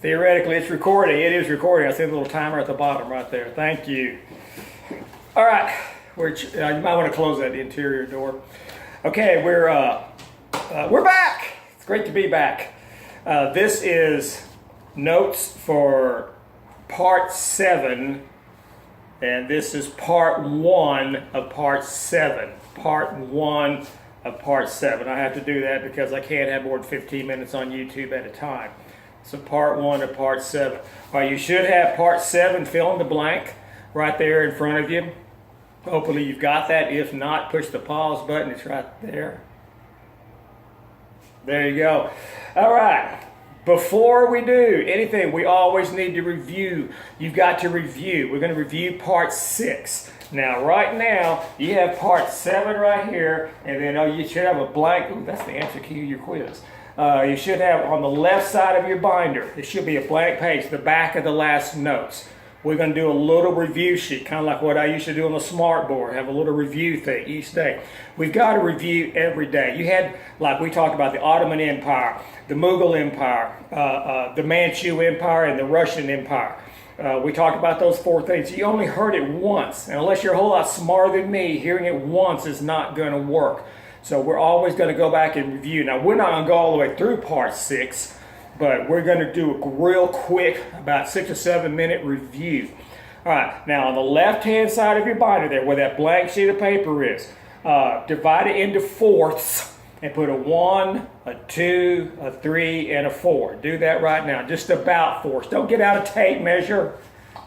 Theoretically, it's recording. It is recording. I see the little timer at the bottom right there. Thank you. All right. You might want to close that interior door. Okay, we're back. It's great to be back. This is notes for part 7, and this is part 1 of part 7. Part 1 of part 7. I have to do that because I can't have more than 15 minutes on YouTube at a time. So part 1 of part 7. All right, you should have part 7 fill in the blank right there in front of you. Hopefully you've got that. If not, push the pause button. It's right there. There you go. All right. Before we do anything, we always need to review. You've got to review. We're going to review part 6. Now, right now, you have part 7 right here, and then you should have a blank. Ooh, that's the answer key to your quiz. You should have on the left side of your binder, there should be a blank page, the back of the last notes. We're going to do a little review sheet, kind of like what I used to do on the smart board, have a little review thing each day. We've got to review every day. You had, like we talked about, the Ottoman Empire, the Mughal Empire, the Manchu Empire, and the Russian Empire. We talked about those 4 things. You only heard it once, and unless you're a whole lot smarter than me, hearing it once is not going to work. So we're always going to go back and review. Now, we're not going to go all the way through part 6, but we're going to do a real quick, about 6 or 7 minute review. All right, now on the left-hand side of your binder there, where that blank sheet of paper is, divide it into fourths and put a 1, a 2, a 3, and a 4. Do that right now, just about fourths. Don't get out a tape measure,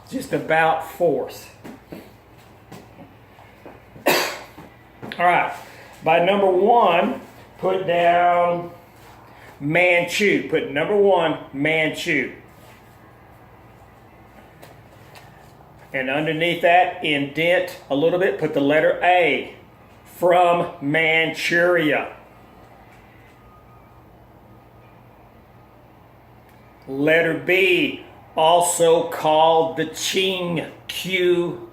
just about fourths. All right. By number 1, put down Manchu. Put number 1, Manchu. And underneath that, indent a little bit, put the letter A, from Manchuria. Letter B, also called the Qing, Q-I-N-G,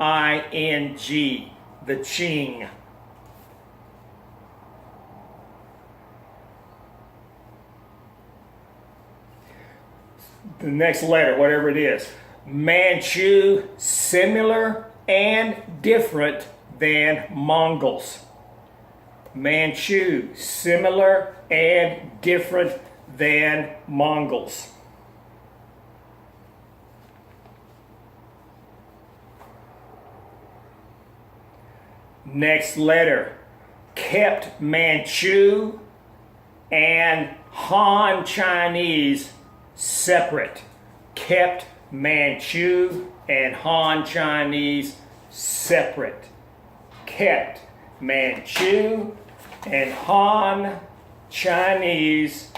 the Qing. The next letter, whatever it is. Manchu, similar and different than Mongols. Manchu, similar and different than Mongols. Next letter. Kept Manchu and Han Chinese separate. Kept Manchu and Han Chinese separate. Kept Manchu and Han Chinese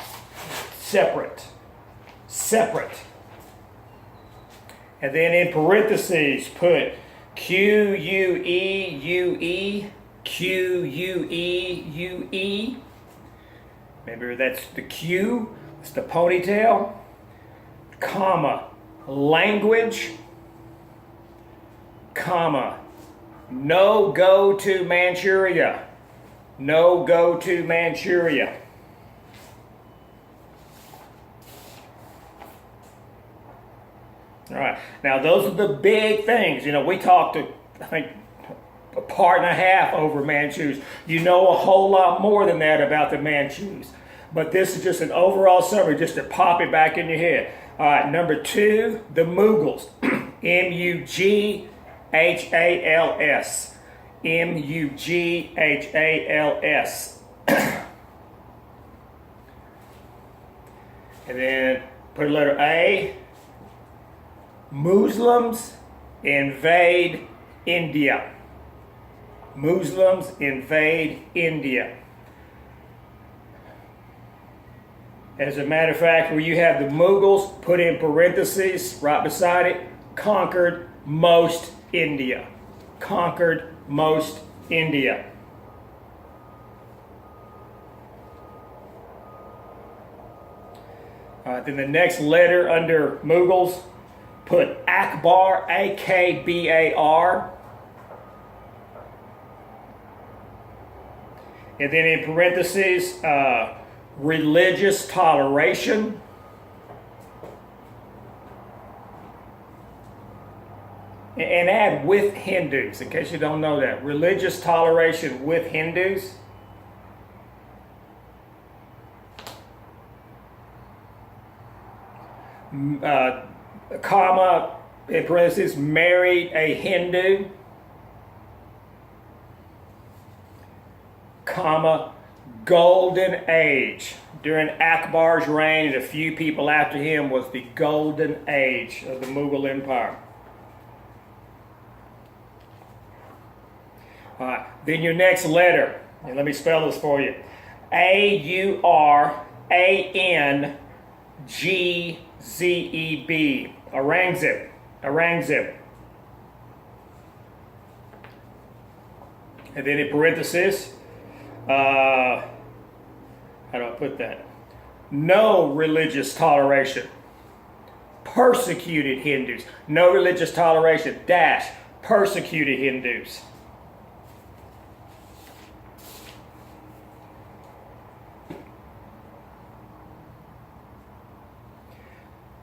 separate. Separate. And then in parentheses put Q-U-E-U-E, Q-U-E-U-E. Remember, that's the Q, it's the ponytail. Comma, language, comma, no go to Manchuria, no go to Manchuria. All right, now those are the big things. You know, we talked, I think, a part and a half over Manchus. You know a whole lot more than that about the Manchus. But this is just an overall summary, just to pop it back in your head. All right, number 2, the Mughals. M-U-G-H-A-L-S. M-U-G-H-A-L-S. And then put a letter A. Muslims invade India. Muslims invade India. As a matter of fact, where you have the Mughals, put in parentheses right beside it, conquered most India. Conquered most India. Then the next letter under Mughals, put Akbar, A-K-B-A-R. And then in parentheses, religious toleration. And add with Hindus, in case you don't know that. Religious toleration with Hindus. Comma, in parentheses, married a Hindu. Comma, golden age. During Akbar's reign and a few people after him was the golden age of the Mughal Empire. All right, then your next letter, and let me spell this for you. Aurangzeb. Aurangzeb. Aurangzeb. And then in parentheses, how do I put that? No religious toleration. Persecuted Hindus. No religious toleration. Dash. Persecuted Hindus.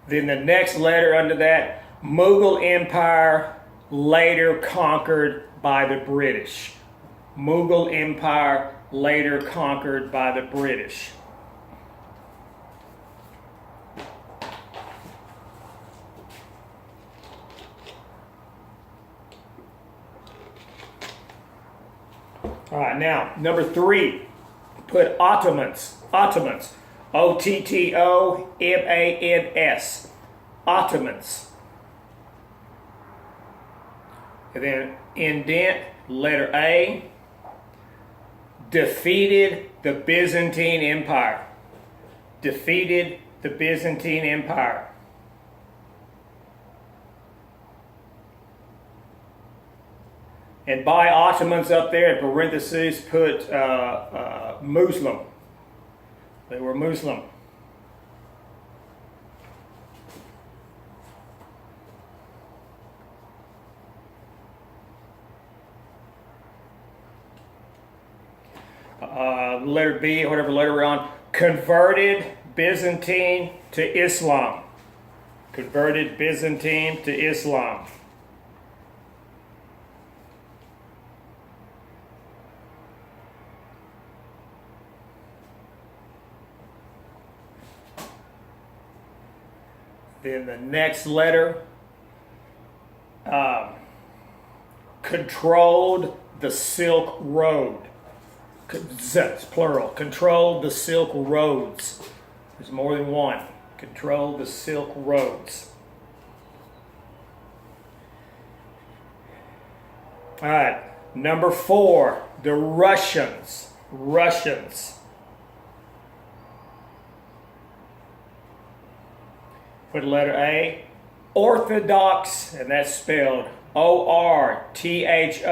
Then the next letter under that, Mughal Empire later conquered by the British. Mughal Empire later conquered by the British. All right, now, number 3, put Ottomans. Ottomans. Ottomans. Ottomans. And then indent, letter A, defeated the Byzantine Empire. Defeated the Byzantine Empire. And by Ottomans up there in parentheses, put Muslim. They were Muslim. Letter B, whatever letter we're on, converted Byzantine to Islam. Converted Byzantine to Islam. Then the next letter, controlled the Silk Road. It's plural. Controlled the Silk Roads. There's more than one. Controlled the Silk Roads. All right. Number 4, the Russians. Russians. Put letter A. Orthodox, and that's spelled Orthodox.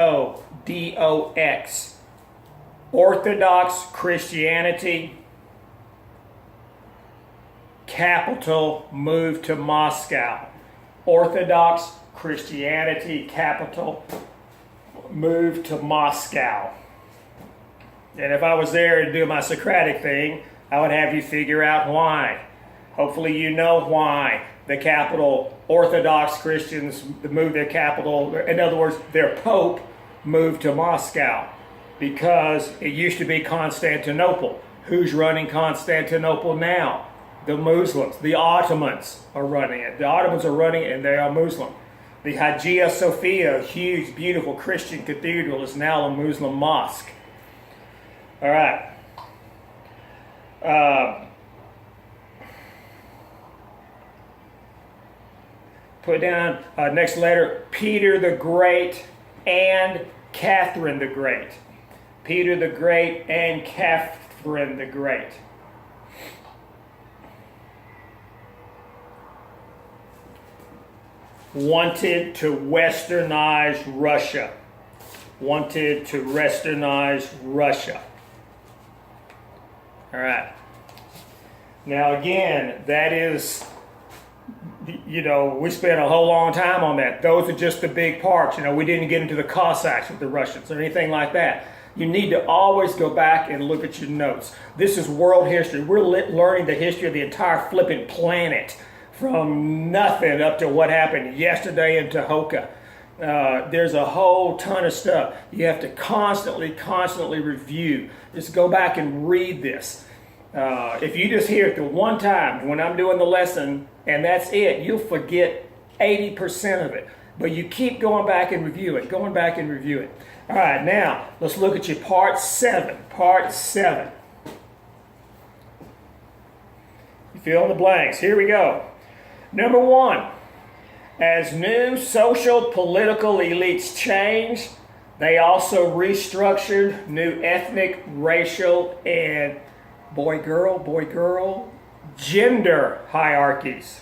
Orthodox Christianity. Capital moved to Moscow. Orthodox Christianity capital moved to Moscow. And if I was there to do my Socratic thing, I would have you figure out why. Hopefully you know why the capital, Orthodox Christians moved their capital, in other words, their Pope moved to Moscow, because it used to be Constantinople. Who's running Constantinople now? The Muslims. The Ottomans are running it. The Ottomans are running it, and they are Muslim. The Hagia Sophia, a huge, beautiful Christian cathedral, is now a Muslim mosque. All right. Put down next letter, Peter the Great and Catherine the Great. Peter the Great and Catherine the Great. Wanted to westernize Russia. Wanted to westernize Russia. All right. Now again, that is, you know, we spent a whole long time on that. Those are just the big parts. You know, we didn't get into the Cossacks with the Russians or anything like that. You need to always go back and look at your notes. This is world history. We're learning the history of the entire flipping planet, from nothing up to what happened yesterday in Tehoka. There's a whole ton of stuff. You have to constantly review. Just go back and read this. If you just hear it the one time when I'm doing the lesson and that's it, you'll forget 80% of it. But you keep going back and review it, going back and review it. All right, now let's look at your part 7. Part 7. You fill in the blanks. Here we go. Number 1. As new social political elites changed, they also restructured new ethnic, racial, and boy-girl, gender hierarchies.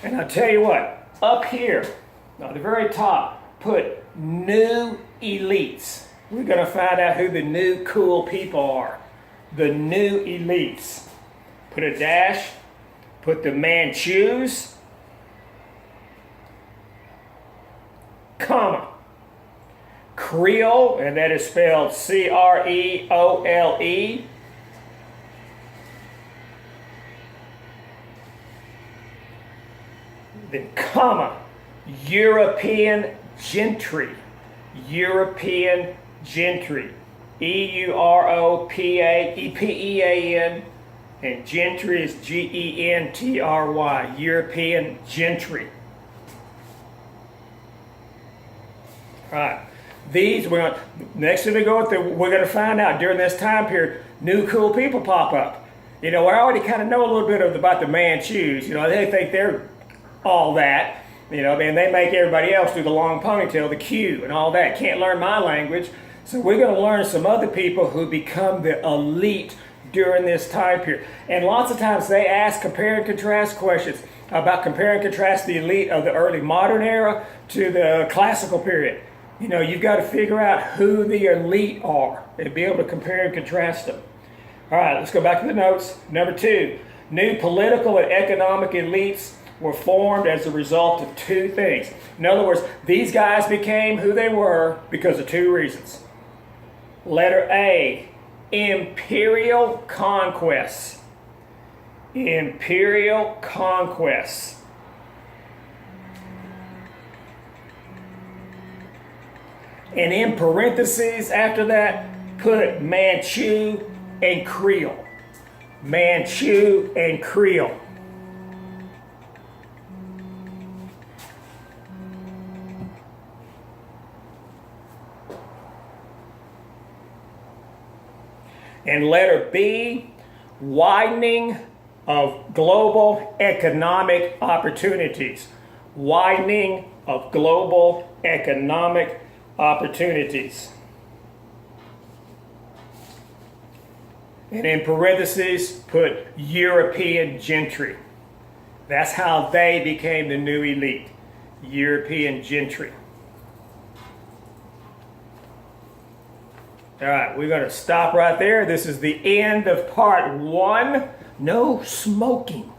And I'll tell you what, up here, at the very top, put new elites. We're going to find out who the new cool people are. The new elites. Put a dash, put the Manchus, comma. Creole, and that is spelled Creole. Then comma, European gentry. European gentry. European, and gentry is Gentry. European gentry. All right. These next thing we're going to find out during this time period, new cool people pop up. You know, I already kind of know a little bit about the Manchus. You know, they think they're all that. You know, and they make everybody else do the long ponytail, the Q, and all that. Can't learn my language. So we're going to learn some other people who become the elite during this time period. And lots of times they ask compare and contrast questions about compare and contrast the elite of the early modern era to the classical period. You know, you've got to figure out who the elite are and be able to compare and contrast them. All right, let's go back to the notes. Number 2, new political and economic elites were formed as a result of 2 things. In other words, these guys became who they were because of 2 reasons. Letter A, imperial conquests. Imperial conquests. And in parentheses after that, put Manchu and Creole. Manchu and Creole. And letter B, widening of global economic opportunities. Widening of global economic opportunities. And in parentheses, put European gentry. That's how they became the new elite. European gentry. All right, we're going to stop right there. This is the end of part 1. No smoking.